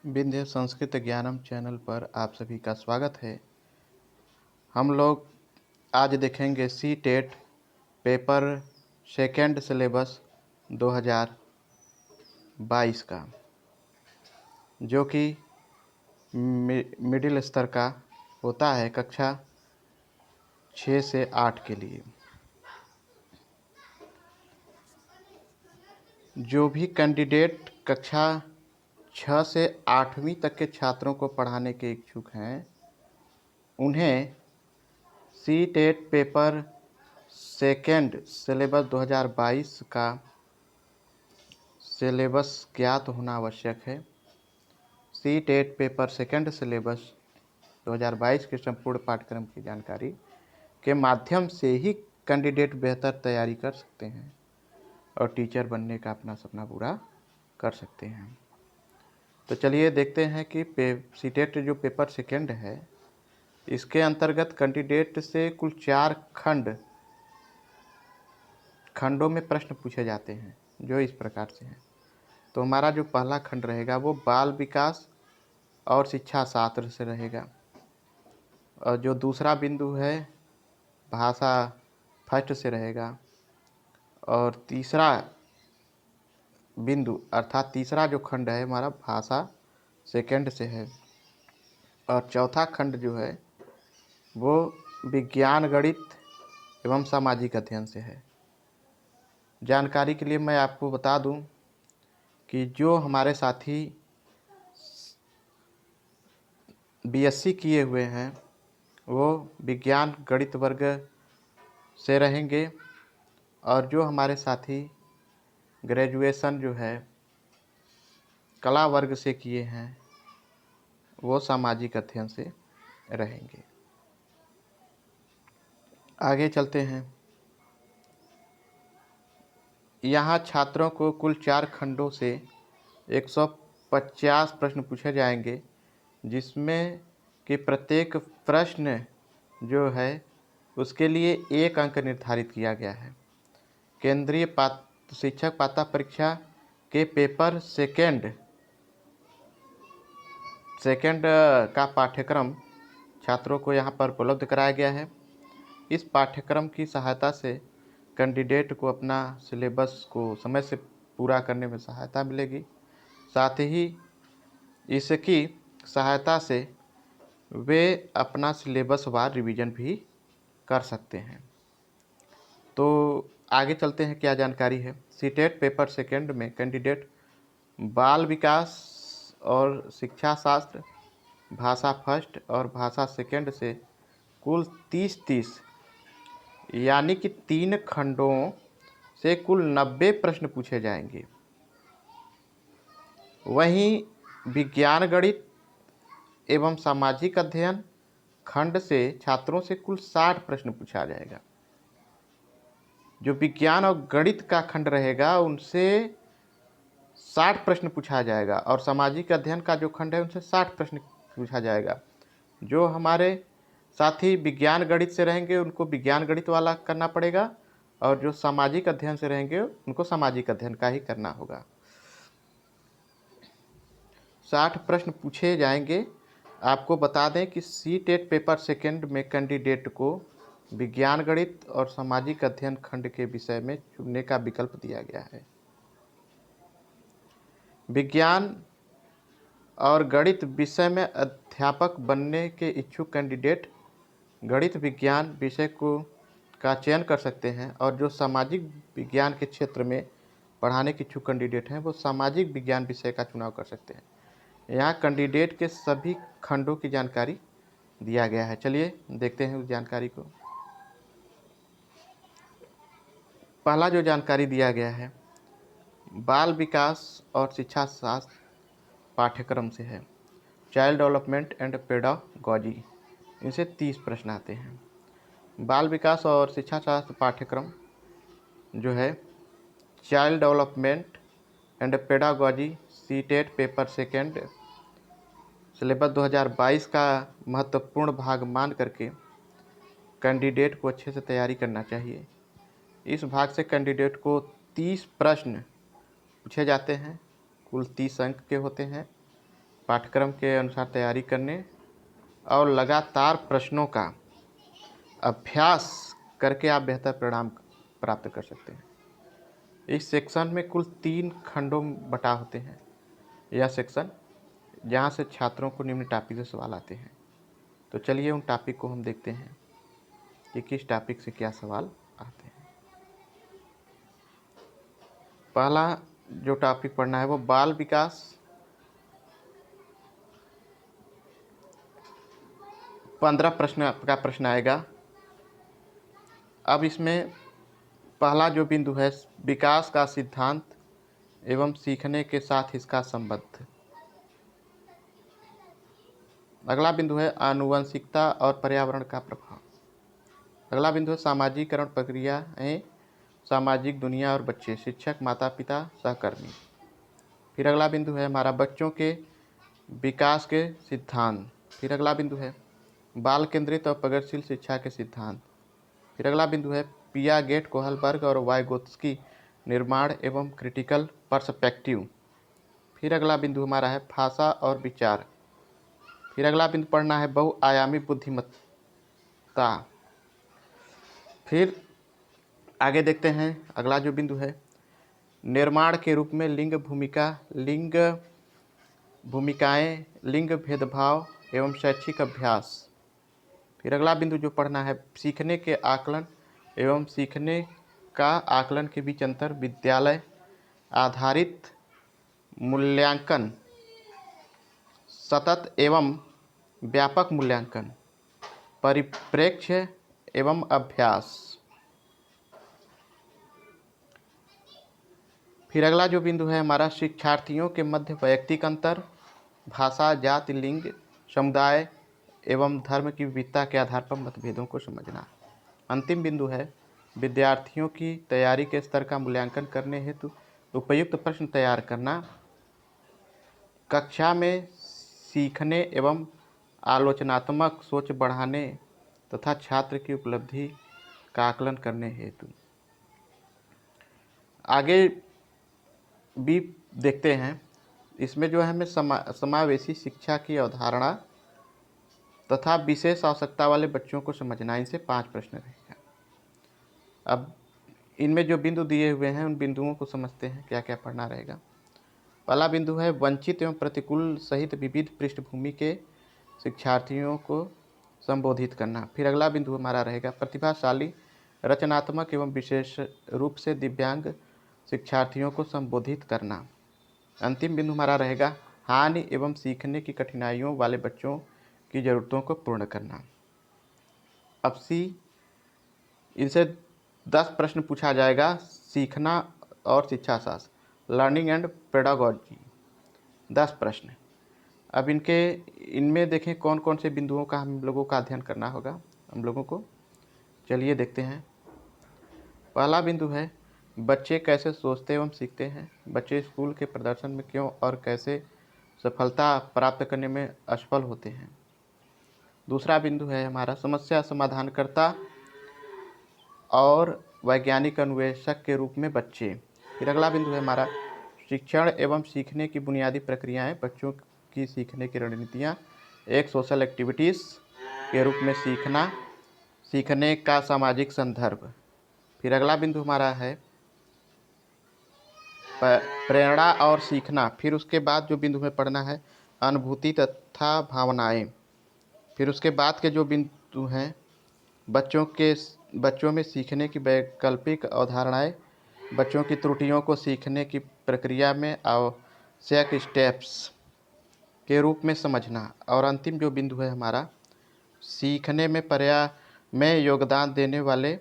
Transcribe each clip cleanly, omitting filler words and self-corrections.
विंध्य संस्कृत ज्ञानम चैनल पर आप सभी का स्वागत है। हम लोग आज देखेंगे C TET paper second syllabus 2022 का, जो कि मिडिल स्तर का होता है कक्षा 6 से 8 के लिए। जो भी कैंडिडेट कक्षा 6 से 8वीं तक के छात्रों को पढ़ाने के इच्छुक हैं, उन्हें C TET paper second syllabus 2022 का सिलेबस ज्ञात होना आवश्यक है। C TET paper second syllabus 2022 के संपूर्ण पाठ्यक्रम की जानकारी के माध्यम से ही कैंडिडेट बेहतर तैयारी कर सकते हैं और टीचर बनने का अपना सपना पूरा कर सकते हैं। तो चलिए देखते हैं कि सी टेट जो पेपर सेकेंड है, इसके अंतर्गत कैंडिडेट से कुल 4 खंडों में प्रश्न पूछे जाते हैं, जो इस प्रकार से हैं। तो हमारा जो पहला खंड रहेगा वो बाल विकास और शिक्षा शास्त्र से रहेगा, और जो दूसरा बिंदु है भाषा फर्स्ट से रहेगा, और तीसरा बिंदु अर्थात तीसरा जो खंड है हमारा भाषा सेकेंड से है, और चौथा खंड जो है वो विज्ञान गणित एवं सामाजिक अध्ययन से है। जानकारी के लिए मैं आपको बता दूं कि जो हमारे साथी बीएससी किए हुए हैं वो विज्ञान गणित वर्ग से रहेंगे, और जो हमारे साथी ग्रेजुएशन जो है कला वर्ग से किए हैं वो सामाजिक अध्ययन से रहेंगे। आगे चलते हैं। यहाँ छात्रों को कुल 4 खंडों से 150 प्रश्न पूछे जाएंगे, जिसमें कि प्रत्येक प्रश्न जो है उसके लिए 1 अंक निर्धारित किया गया है। केंद्रीय शिक्षक पात्रता परीक्षा के पेपर सेकेंड का पाठ्यक्रम छात्रों को यहाँ पर उपलब्ध कराया गया है। इस पाठ्यक्रम की सहायता से कैंडिडेट को अपना सिलेबस को समय से पूरा करने में सहायता मिलेगी। साथ ही इसकी सहायता से वे अपना सिलेबस वार रिवीजन भी कर सकते हैं। तो आगे चलते हैं, क्या जानकारी है। सीटेट पेपर सेकेंड में कैंडिडेट बाल विकास और शिक्षा शास्त्र, भाषा फर्स्ट और भाषा सेकेंड से कुल 30 यानी कि 3 खंडों से कुल 90 प्रश्न पूछे जाएंगे। वहीं विज्ञान गणित एवं सामाजिक अध्ययन खंड से छात्रों से कुल 60 प्रश्न पूछा जाएगा। जो विज्ञान और गणित का खंड रहेगा उनसे 60 प्रश्न पूछा जाएगा, और सामाजिक अध्ययन का जो खंड है उनसे 60 प्रश्न पूछा जाएगा। जो हमारे साथी विज्ञान गणित से रहेंगे उनको विज्ञान गणित वाला करना पड़ेगा, और जो सामाजिक अध्ययन से रहेंगे उनको सामाजिक अध्ययन का ही करना होगा। 60 प्रश्न पूछे जाएंगे। आपको बता दें कि सी टेट पेपर सेकेंड में कैंडिडेट को विज्ञान गणित और सामाजिक अध्ययन खंड के विषय में चुनने का विकल्प दिया गया है। विज्ञान और गणित विषय में अध्यापक बनने के इच्छुक कैंडिडेट गणित विज्ञान विषय का चयन कर सकते हैं, और जो सामाजिक विज्ञान के क्षेत्र में पढ़ाने के इच्छुक कैंडिडेट हैं वो सामाजिक विज्ञान विषय का चुनाव कर सकते हैं। यहाँ कैंडिडेट के सभी खंडों की जानकारी दिया गया है। चलिए देखते हैं उस जानकारी को। पहला जो जानकारी दिया गया है बाल विकास और शिक्षा शास्त्र पाठ्यक्रम से है, चाइल्ड डेवलपमेंट एंड पेडागॉजी। इनसे 30 प्रश्न आते हैं। बाल विकास और शिक्षा शास्त्र पाठ्यक्रम जो है child development and pedagogy C TET paper second syllabus 2022 का महत्वपूर्ण भाग मान करके कैंडिडेट को अच्छे से तैयारी करना चाहिए। इस भाग से कैंडिडेट को 30 प्रश्न पूछे जाते हैं, कुल 30 अंक के होते हैं, पाठ्यक्रम के अनुसार तैयारी करने और लगातार प्रश्नों का अभ्यास करके आप बेहतर परिणाम प्राप्त कर सकते हैं। इस सेक्शन में कुल 3 खंडों में बटा होते हैं यह सेक्शन, जहाँ से छात्रों को निम्न टॉपिक से सवाल आते हैं। तो चलिए उन टॉपिक को हम देखते हैं कि किस टॉपिक से क्या सवाल आते हैं। पहला जो टॉपिक पढ़ना है वो बाल विकास। 15 प्रश्न का प्रश्न आएगा। अब इसमें पहला जो बिंदु है विकास का सिद्धांत एवं सीखने के साथ इसका संबंध। अगला बिंदु है आनुवंशिकता और पर्यावरण का प्रभाव। अगला बिंदु है सामाजिकरण प्रक्रियाएं, सामाजिक दुनिया और बच्चे, शिक्षक, माता पिता, सहकर्मी। फिर अगला बिंदु है हमारा बच्चों के विकास के सिद्धांत। फिर अगला बिंदु है बाल केंद्रित और प्रगतिशील शिक्षा के सिद्धांत। फिर अगला बिंदु है पियागेट, कोहलबर्ग और वाइगोत्स्की, निर्माण एवं क्रिटिकल पर्सपेक्टिव। फिर अगला बिंदु हमारा है भाषा और विचार। फिर अगला बिंदु पढ़ना है बहुआयामी बुद्धिमत्ता। फिर आगे देखते हैं अगला जो बिंदु है निर्माण के रूप में लिंग भूमिकाएं, लिंग भेदभाव एवं शैक्षिक अभ्यास। फिर अगला बिंदु जो पढ़ना है सीखने के आकलन एवं सीखने का आकलन के बीच अंतर, विद्यालय आधारित मूल्यांकन, सतत एवं व्यापक मूल्यांकन, परिप्रेक्ष्य एवं अभ्यास। फिर अगला जो बिंदु है हमारा शिक्षार्थियों के मध्य वैयक्तिक अंतर, भाषा, जाति, लिंग, समुदाय एवं धर्म की विविधता के आधार पर मतभेदों को समझना। अंतिम बिंदु है विद्यार्थियों की तैयारी के स्तर का मूल्यांकन करने हेतु उपयुक्त प्रश्न तैयार करना, कक्षा में सीखने एवं आलोचनात्मक सोच बढ़ाने तथा छात्र की उपलब्धि का आकलन करने हेतु। आगे भी देखते हैं इसमें जो है हमें समावेशी शिक्षा की अवधारणा तथा विशेष आवश्यकता वाले बच्चों को समझना। इनसे 5 प्रश्न रहेगा। अब इनमें जो बिंदु दिए हुए हैं उन बिंदुओं को समझते हैं क्या क्या पढ़ना रहेगा। पहला बिंदु है वंचित एवं प्रतिकूल सहित विविध पृष्ठभूमि के शिक्षार्थियों को संबोधित करना। फिर अगला बिंदु हमारा रहेगा प्रतिभाशाली, रचनात्मक एवं विशेष रूप से दिव्यांग शिक्षार्थियों को संबोधित करना। अंतिम बिंदु हमारा रहेगा हानि एवं सीखने की कठिनाइयों वाले बच्चों की ज़रूरतों को पूर्ण करना। अब इनसे 10 प्रश्न पूछा जाएगा। सीखना और शिक्षा शास्त्र, लर्निंग एंड पेडागोजी, 10 प्रश्न। अब इनमें देखें कौन कौन से बिंदुओं का हम लोगों का अध्ययन करना होगा हम लोगों को। चलिए देखते हैं। पहला बिंदु है बच्चे कैसे सोचते एवं सीखते हैं, बच्चे स्कूल के प्रदर्शन में क्यों और कैसे सफलता प्राप्त करने में असफल होते हैं। दूसरा बिंदु है हमारा समस्या समाधानकर्ता और वैज्ञानिक अन्वेषक के रूप में बच्चे। फिर अगला बिंदु है हमारा शिक्षण एवं सीखने की बुनियादी प्रक्रियाएं, बच्चों की सीखने की रणनीतियाँ, एक सोशल एक्टिविटीज़ के रूप में सीखने का सामाजिक संदर्भ। फिर अगला बिंदु हमारा है प्रेरणा और सीखना। फिर उसके बाद जो बिंदु में पढ़ना है अनुभूति तथा भावनाएं। फिर उसके बाद के जो बिंदु हैं बच्चों में सीखने की वैकल्पिक अवधारणाएं, बच्चों की त्रुटियों को सीखने की प्रक्रिया में आवश्यक स्टेप्स के रूप में समझना। और अंतिम जो बिंदु है हमारा सीखने में योगदान देने वाले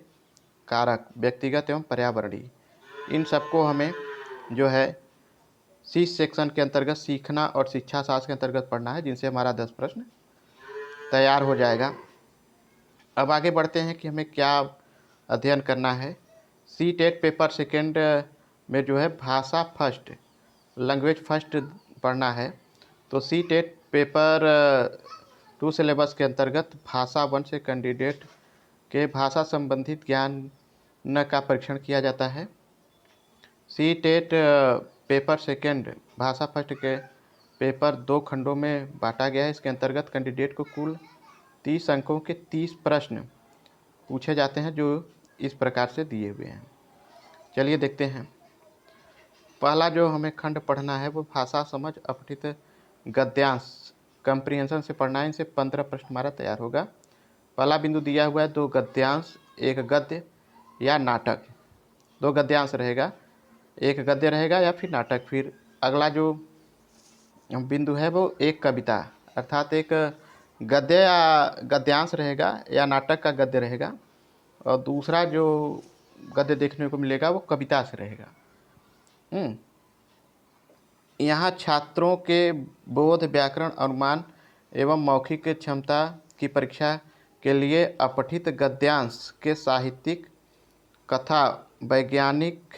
कारक, व्यक्तिगत एवं पर्यावरणीय। इन सबको हमें जो है सी सेक्शन के अंतर्गत सीखना और शिक्षा शास्त्र के अंतर्गत पढ़ना है, जिनसे हमारा 10 प्रश्न तैयार हो जाएगा। अब आगे बढ़ते हैं कि हमें क्या अध्ययन करना है। सी-टेट पेपर सेकेंड में जो है भाषा फर्स्ट, लैंग्वेज फर्स्ट पढ़ना है। तो सी-टेट पेपर 2 सिलेबस के अंतर्गत भाषा 1 से कैंडिडेट के भाषा संबंधित ज्ञान का परीक्षण किया जाता है। सी-टेट पेपर सेकेंड भाषा फर्स्ट के पेपर 2 खंडों में बांटा गया है। इसके अंतर्गत कैंडिडेट को कुल 30 अंकों के 30 प्रश्न पूछे जाते हैं, जो इस प्रकार से दिए हुए हैं। चलिए देखते हैं। पहला जो हमें खंड पढ़ना है वो भाषा समझ अपठित गद्यांश कंप्रीहेंशन से पढ़ना है। इनसे 15 प्रश्न हमारा तैयार होगा। पहला बिंदु दिया हुआ है 2 गद्यांश, 1 गद्य या नाटक। 2 गद्यांश रहेगा, 1 गद्य रहेगा या फिर नाटक। फिर अगला जो बिंदु है वो 1 कविता, अर्थात एक गद्य या गद्यांश रहेगा या नाटक का गद्य रहेगा, और दूसरा जो गद्य देखने को मिलेगा वो कविता से रहेगा। यहाँ छात्रों के बोध, व्याकरण, अनुमान एवं मौखिक क्षमता की परीक्षा के लिए अपठित गद्यांश के साहित्यिक, कथा, वैज्ञानिक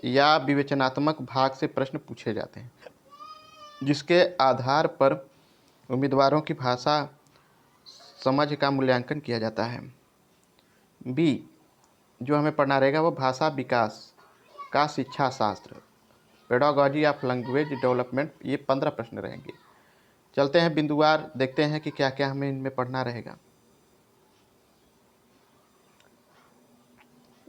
या विवेचनात्मक भाग से प्रश्न पूछे जाते हैं, जिसके आधार पर उम्मीदवारों की भाषा समझ का मूल्यांकन किया जाता है। बी जो हमें पढ़ना रहेगा वो भाषा विकास का शिक्षा शास्त्र, पेडागॉजी ऑफ लैंग्वेज डेवलपमेंट। ये 15 प्रश्न रहेंगे। चलते हैं बिंदुवार, देखते हैं कि क्या क्या हमें इनमें पढ़ना रहेगा।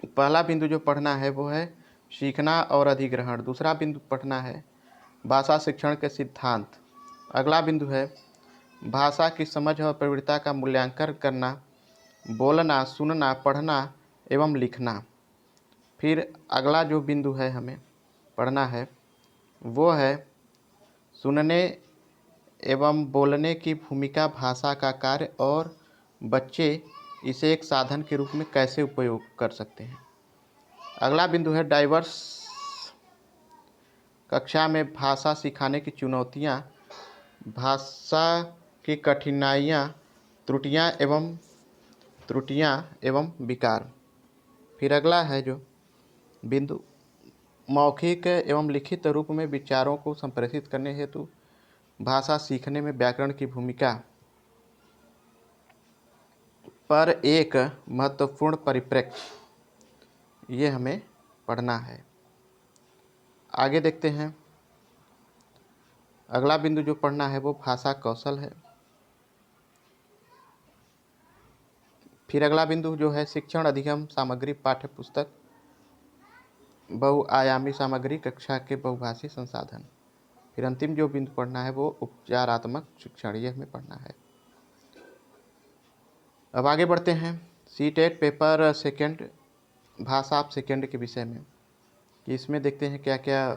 पहला बिंदु जो पढ़ना है वो है सीखना और अधिग्रहण। दूसरा बिंदु पढ़ना है भाषा शिक्षण के सिद्धांत। अगला बिंदु है भाषा की समझ और प्रवृत्ति का मूल्यांकन करना, बोलना, सुनना, पढ़ना एवं लिखना। फिर अगला जो बिंदु है हमें पढ़ना है वो है सुनने एवं बोलने की भूमिका, भाषा का कार्य और बच्चे इसे एक साधन के रूप में कैसे उपयोग कर सकते हैं। अगला बिंदु है डाइवर्स कक्षा में भाषा सिखाने की चुनौतियाँ, भाषा की कठिनाइयाँ, त्रुटियाँ एवं विकार। फिर अगला है जो बिंदु मौखिक एवं लिखित रूप में विचारों को संप्रेषित करने हेतु भाषा सीखने में व्याकरण की भूमिका पर एक महत्वपूर्ण परिप्रेक्ष्य, ये हमें पढ़ना है। आगे देखते हैं। अगला बिंदु जो पढ़ना है वो भाषा कौशल है। फिर अगला बिंदु जो है शिक्षण अधिगम सामग्री, पाठ्य पुस्तक, बहुआयामी सामग्री, कक्षा के बहुभाषी संसाधन। फिर अंतिम जो बिंदु पढ़ना है वो उपचारात्मक शिक्षण, ये हमें पढ़ना है। अब आगे बढ़ते हैं सीटेट पेपर सेकंड भाषा आप सेकंड के विषय में, कि इसमें देखते हैं क्या क्या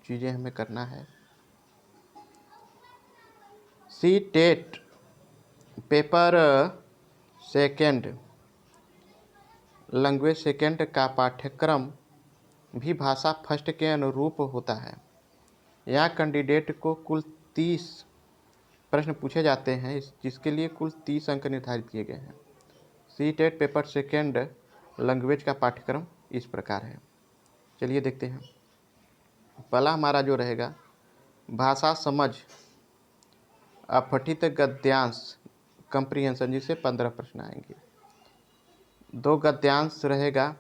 चीज़ें हमें करना है। CTET paper second language second का पाठ्यक्रम भी भाषा फर्स्ट के अनुरूप होता है। यहाँ कैंडिडेट को कुल 30 प्रश्न पूछे जाते हैं, जिसके लिए कुल 30 अंक निर्धारित किए गए हैं। सीटेट पेपर सेकंड लैंग्वेज का पाठ्यक्रम इस प्रकार है। चलिए देखते हैं। पहला हमारा जो रहेगा भाषा समझ अपठित गद्यांश कंप्रीहेंशन, जिससे 15 प्रश्न आएंगे। 2 गद्यांश रहेगा,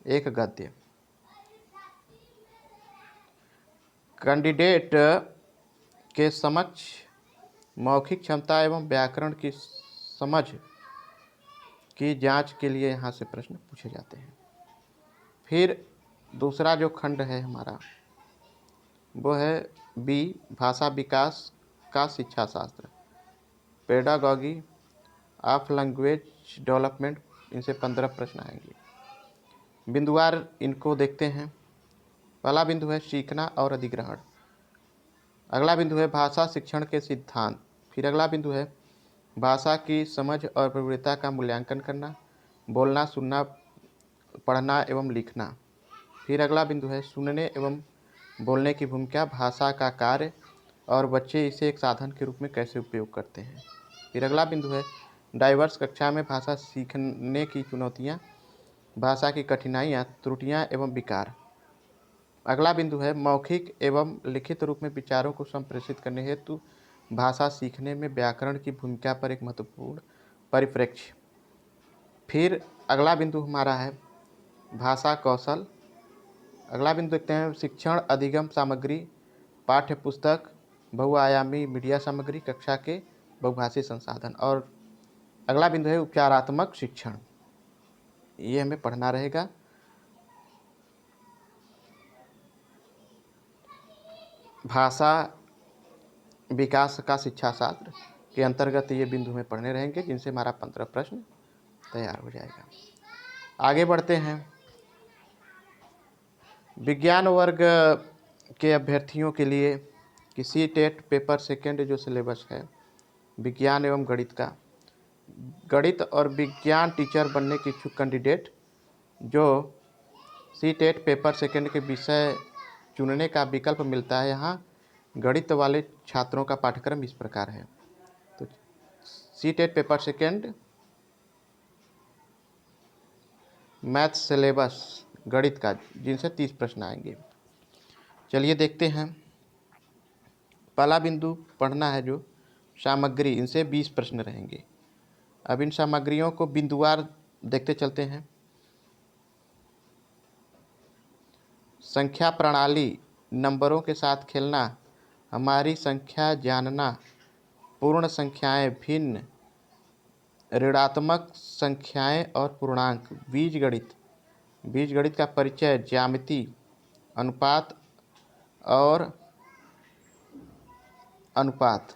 1 गद्य। कैंडिडेट के समक्ष मौखिक क्षमता एवं व्याकरण की समझ की जांच के लिए यहाँ से प्रश्न पूछे जाते हैं। फिर दूसरा जो खंड है हमारा वो है बी भाषा विकास का शिक्षा शास्त्र, पेडागॉजी ऑफ लैंग्वेज डेवलपमेंट। इनसे 15 प्रश्न आएंगे। बिंदुवार इनको देखते हैं। पहला बिंदु है सीखना और अधिग्रहण। अगला बिंदु है भाषा शिक्षण के सिद्धांत। फिर अगला बिंदु है भाषा की समझ और प्रवृत्ति का मूल्यांकन करना, बोलना, सुनना, पढ़ना एवं लिखना। फिर अगला बिंदु है सुनने एवं बोलने की भूमिका, भाषा का कार्य और बच्चे इसे एक साधन के रूप में कैसे उपयोग करते हैं। फिर अगला बिंदु है डाइवर्स कक्षा में भाषा सीखने की चुनौतियाँ, भाषा की कठिनाइयाँ, त्रुटियाँ एवं विकार। अगला बिंदु है मौखिक एवं लिखित रूप में विचारों को संप्रेषित करने हेतु भाषा सीखने में व्याकरण की भूमिका पर एक महत्वपूर्ण परिप्रेक्ष्य। फिर अगला बिंदु हमारा है भाषा कौशल। अगला बिंदु देखते हैं शिक्षण अधिगम सामग्री, पाठ्य पुस्तक, बहुआयामी मीडिया सामग्री, कक्षा के बहुभाषी संसाधन। और अगला बिंदु है उपचारात्मक शिक्षण, ये हमें पढ़ना रहेगा। भाषा विकास का शिक्षा शास्त्र के अंतर्गत ये बिंदु में पढ़ने रहेंगे, जिनसे हमारा 15 प्रश्न तैयार हो जाएगा। आगे बढ़ते हैं। विज्ञान वर्ग के अभ्यर्थियों के लिए किसी टेट पेपर सेकेंड जो सिलेबस है विज्ञान एवं गणित का, गणित और विज्ञान टीचर बनने के इच्छुक कैंडिडेट जो सी टेट पेपर सेकेंड के विषय चुनने का विकल्प मिलता है, यहाँ गणित वाले छात्रों का पाठ्यक्रम इस प्रकार है। तो C TET paper second math syllabus गणित का, जिनसे 30 प्रश्न आएंगे। चलिए देखते हैं। पहला बिंदु पढ़ना है जो सामग्री, इनसे 20 प्रश्न रहेंगे। अब इन सामग्रियों को बिंदुवार देखते चलते हैं। संख्या प्रणाली, नंबरों के साथ खेलना, हमारी संख्या जानना, पूर्ण संख्याएं, भिन्न, ऋणात्मक संख्याएं और पूर्णांक, बीजगणित, बीजगणित का परिचय, ज्यामिति, अनुपात और अनुपात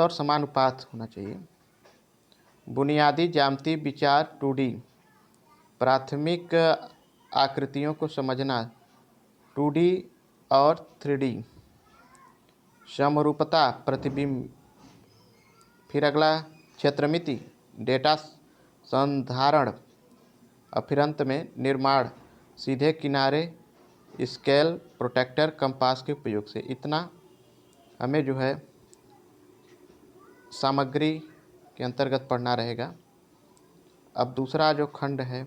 और समानुपात होना चाहिए, बुनियादी ज्यामिति विचार 2D, प्राथमिक आकृतियों को समझना 2D और 3D, समरूपता, प्रतिबिंब। फिर अगला क्षेत्रमिति, डेटा संधारण, और फिर अंत में निर्माण, सीधे किनारे, स्केल, प्रोटेक्टर, कंपास के उपयोग से। इतना हमें जो है सामग्री के अंतर्गत पढ़ना रहेगा। अब दूसरा जो खंड है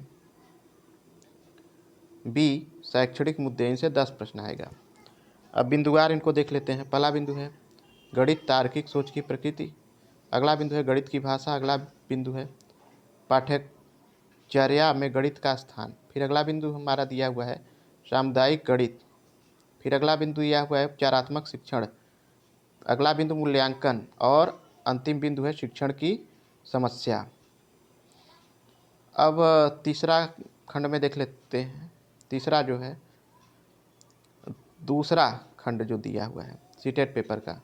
बी, शैक्षणिक मुद्दे, इनसे 10 प्रश्न आएगा। अब बिंदुवार इनको देख लेते हैं। पहला बिंदु है गणित तार्किक सोच की प्रकृति, अगला बिंदु है गणित की भाषा, अगला बिंदु है पाठ्यचर्या में गणित का स्थान, फिर अगला बिंदु हमारा दिया हुआ है सामुदायिक गणित, फिर अगला बिंदु दिया हुआ है उपचारात्मक शिक्षण, अगला बिंदु मूल्यांकन, और अंतिम बिंदु है शिक्षण की समस्या। अब तीसरा खंड में देख लेते हैं। तीसरा जो है दूसरा खंड जो दिया हुआ है सीटेट पेपर का,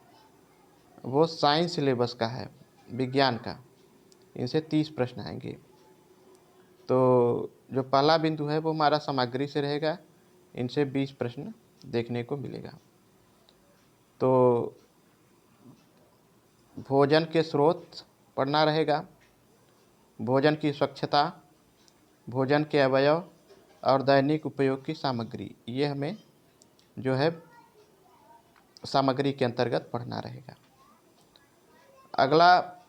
वो साइंस सिलेबस का है, विज्ञान का, इनसे 30 प्रश्न आएंगे। तो जो पहला बिंदु है वो हमारा सामग्री से रहेगा, इनसे 20 प्रश्न देखने को मिलेगा। तो भोजन के स्रोत पढ़ना रहेगा, भोजन की स्वच्छता, भोजन के अवयव और दैनिक उपयोग की सामग्री, ये हमें जो है सामग्री के अंतर्गत पढ़ना रहेगा। अगला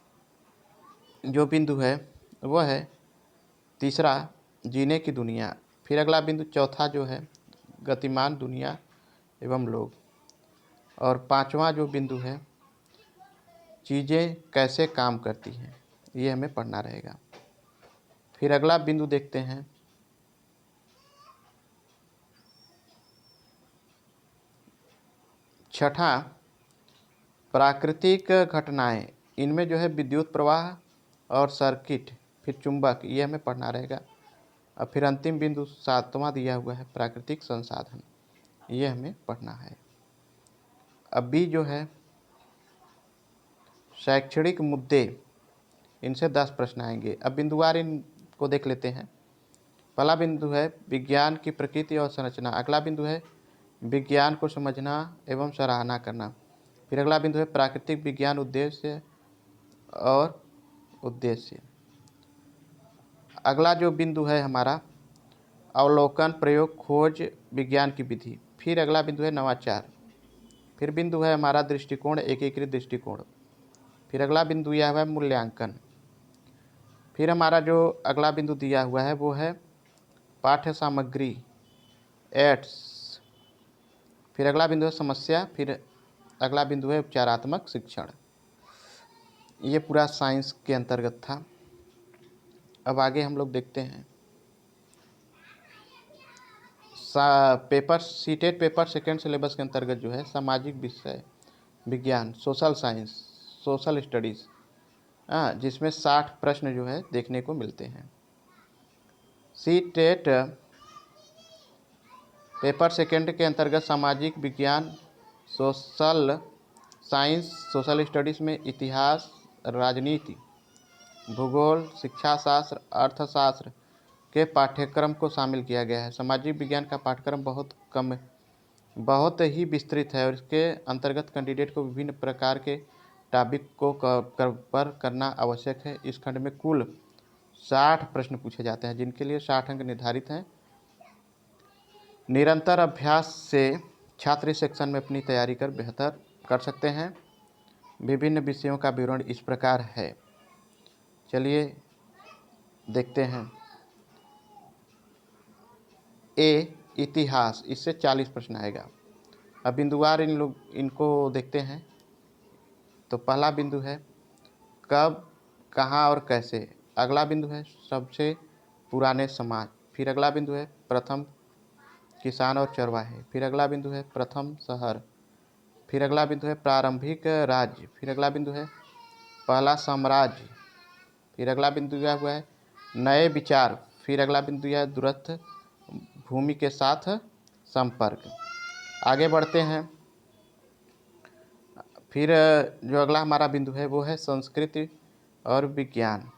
जो बिंदु है वह है तीसरा, जीने की दुनिया, फिर अगला बिंदु चौथा जो है गतिमान दुनिया एवं लोग, और पांचवा जो बिंदु है चीज़ें कैसे काम करती हैं, ये हमें पढ़ना रहेगा। फिर अगला बिंदु देखते हैं छठा, प्राकृतिक घटनाएं, इनमें जो है विद्युत प्रवाह और सर्किट, फिर चुंबक, ये हमें पढ़ना रहेगा। और फिर अंतिम बिंदु सातवां दिया हुआ है प्राकृतिक संसाधन, ये हमें पढ़ना है। अब बी जो है शैक्षणिक मुद्दे, इनसे 10 प्रश्न आएंगे। अब बिंदुवार इनको देख लेते हैं। पहला बिंदु है विज्ञान की प्रकृति और संरचना, अगला बिंदु है विज्ञान को समझना एवं सराहना करना, फिर अगला बिंदु है प्राकृतिक विज्ञान उद्देश्य और उद्देश्य, अगला जो बिंदु है हमारा अवलोकन, प्रयोग, खोज, विज्ञान की विधि, फिर अगला बिंदु है नवाचार, फिर बिंदु है हमारा दृष्टिकोण, एकीकृत दृष्टिकोण, फिर अगला बिंदु यह है मूल्यांकन, फिर हमारा जो अगला बिंदु दिया हुआ है वो है पाठ्य सामग्री, एड्स, फिर अगला बिंदु है समस्या, फिर अगला बिंदु है उपचारात्मक शिक्षण। ये पूरा साइंस के अंतर्गत था। अब आगे हम लोग देखते हैं paper CTET paper second syllabus के अंतर्गत जो है सामाजिक विषय विज्ञान, सोशल साइंस, सोशल स्टडीज़, जिसमें 60 प्रश्न जो है देखने को मिलते हैं। सीटेट पेपर सेकेंड के अंतर्गत सामाजिक विज्ञान, सोशल साइंस, सोशल स्टडीज़ में इतिहास, राजनीति, भूगोल, शिक्षा शास्त्र, अर्थशास्त्र के पाठ्यक्रम को शामिल किया गया है। सामाजिक विज्ञान का पाठ्यक्रम बहुत ही विस्तृत है और इसके अंतर्गत कैंडिडेट को विभिन्न प्रकार के टॉपिक को पर करना आवश्यक है। इस खंड में कुल 60 प्रश्न पूछे जाते हैं, जिनके लिए 60 अंक निर्धारित हैं। निरंतर अभ्यास से छात्र इस सेक्शन में अपनी तैयारी कर बेहतर कर सकते हैं। विभिन्न विषयों का विवरण इस प्रकार है। चलिए देखते हैं। ए इतिहास, इससे 40 प्रश्न आएगा। अब बिंदुवार इनको देखते हैं। तो पहला बिंदु है कब, कहाँ और कैसे। अगला बिंदु है सबसे पुराने समाज। फिर अगला बिंदु है प्रथम किसान और चरवाहे। फिर अगला बिंदु है प्रथम शहर। फिर अगला बिंदु है प्रारंभिक राज्य। फिर अगला बिंदु है पहला साम्राज्य। फिर अगला बिंदु दिया हुआ है नए विचार। फिर अगला बिंदु दिया है दूरस्थ भूमि के साथ संपर्क। आगे बढ़ते हैं। फिर जो अगला हमारा बिंदु है वो है संस्कृति और विज्ञान।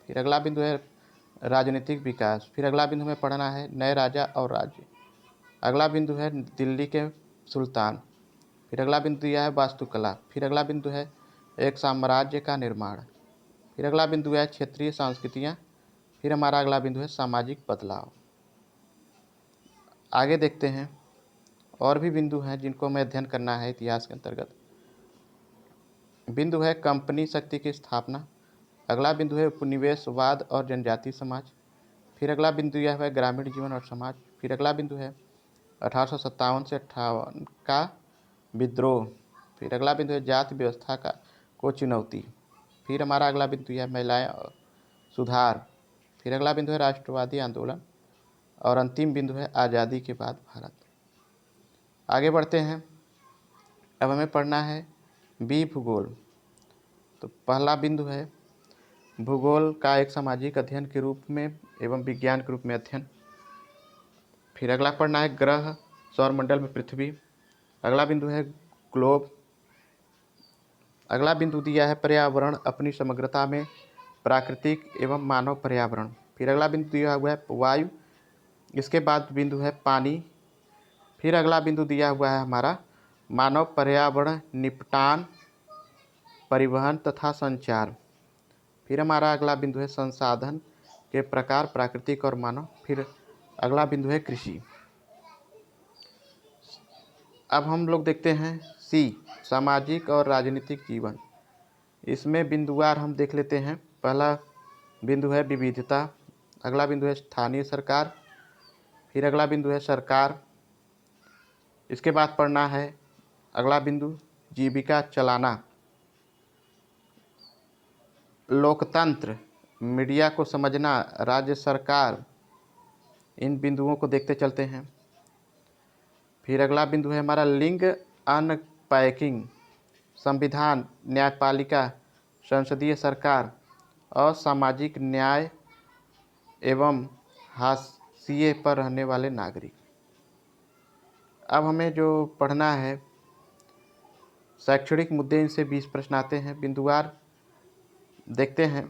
फिर अगला बिंदु है राजनीतिक विकास। फिर अगला बिंदु में पढ़ना है नए राजा और राज्य। अगला बिंदु है दिल्ली के सुल्तान। फिर अगला बिंदु दिया है वास्तुकला। फिर अगला बिंदु है एक साम्राज्य का निर्माण। फिर अगला बिंदु है क्षेत्रीय संस्कृतियाँ। फिर हमारा अगला बिंदु है सामाजिक बदलाव। आगे देखते हैं। और भी बिंदु हैं जिनको हमें अध्ययन करना है इतिहास के अंतर्गत। बिंदु है कंपनी शक्ति की स्थापना। अगला बिंदु है उपनिवेशवाद और जनजातीय समाज। फिर अगला बिंदु यह है ग्रामीण जीवन और समाज। फिर अगला बिंदु है 1857 से 58 का विद्रोह। फिर अगला बिंदु है जाति व्यवस्था को चुनौती। फिर हमारा अगला बिंदु है महिलाएं और सुधार। फिर अगला बिंदु है राष्ट्रवादी आंदोलन। और अंतिम बिंदु है आज़ादी के बाद भारत। आगे बढ़ते हैं। अब हमें पढ़ना है बी भूगोल। तो पहला बिंदु है भूगोल का एक सामाजिक अध्ययन के रूप में एवं विज्ञान के रूप में अध्ययन। फिर अगला पढ़ना है ग्रह, सौरमंडल में पृथ्वी। अगला बिंदु है ग्लोब। अगला बिंदु दिया है पर्यावरण अपनी समग्रता में, प्राकृतिक एवं मानव पर्यावरण। फिर अगला बिंदु दिया हुआ है वायु। इसके बाद बिंदु है पानी। फिर अगला बिंदु दिया हुआ है हमारा मानव पर्यावरण निपटान, परिवहन तथा संचार। फिर हमारा अगला बिंदु है संसाधन के प्रकार, प्राकृतिक और मानव। फिर अगला बिंदु है कृषि। अब हम लोग देखते हैं सी सामाजिक और राजनीतिक जीवन। इसमें बिंदुवार हम देख लेते हैं। पहला बिंदु है विविधता। अगला बिंदु है स्थानीय सरकार। फिर अगला बिंदु है सरकार। इसके बाद पढ़ना है अगला बिंदु जीविका चलाना, लोकतंत्र, मीडिया को समझना, राज्य सरकार। इन बिंदुओं को देखते चलते हैं। फिर अगला बिंदु है हमारा लिंग अनपैकिंग, संविधान, न्यायपालिका, संसदीय सरकार और सामाजिक न्याय एवं हाशिए पर रहने वाले नागरिक। अब हमें जो पढ़ना है शैक्षणिक मुद्दे, इनसे 20 प्रश्न आते हैं। बिंदुवार देखते हैं।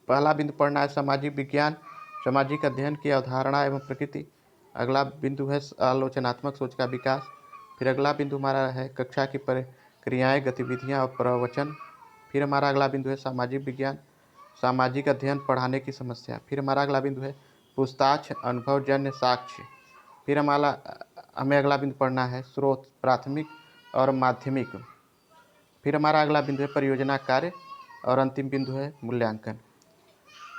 पहला बिंदु पढ़ना है सामाजिक विज्ञान, सामाजिक अध्ययन की अवधारणा एवं प्रकृति। अगला बिंदु है आलोचनात्मक सोच का विकास। फिर अगला बिंदु हमारा है कक्षा की प्रक्रियाएं, गतिविधियां और प्रवचन। फिर हमारा अगला बिंदु है सामाजिक विज्ञान, सामाजिक अध्ययन पढ़ाने की समस्या। फिर हमारा अगला बिंदु है पूछताछ, अनुभवजन्य साक्ष्य। फिर हमें अगला बिंदु पढ़ना है स्रोत, प्राथमिक और माध्यमिक। फिर हमारा अगला बिंदु है परियोजना कार्य और अंतिम बिंदु है मूल्यांकन।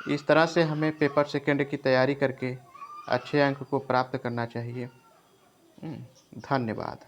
इस तरह से हमें पेपर सेकेंड की तैयारी करके अच्छे अंक को प्राप्त करना चाहिए। धन्यवाद।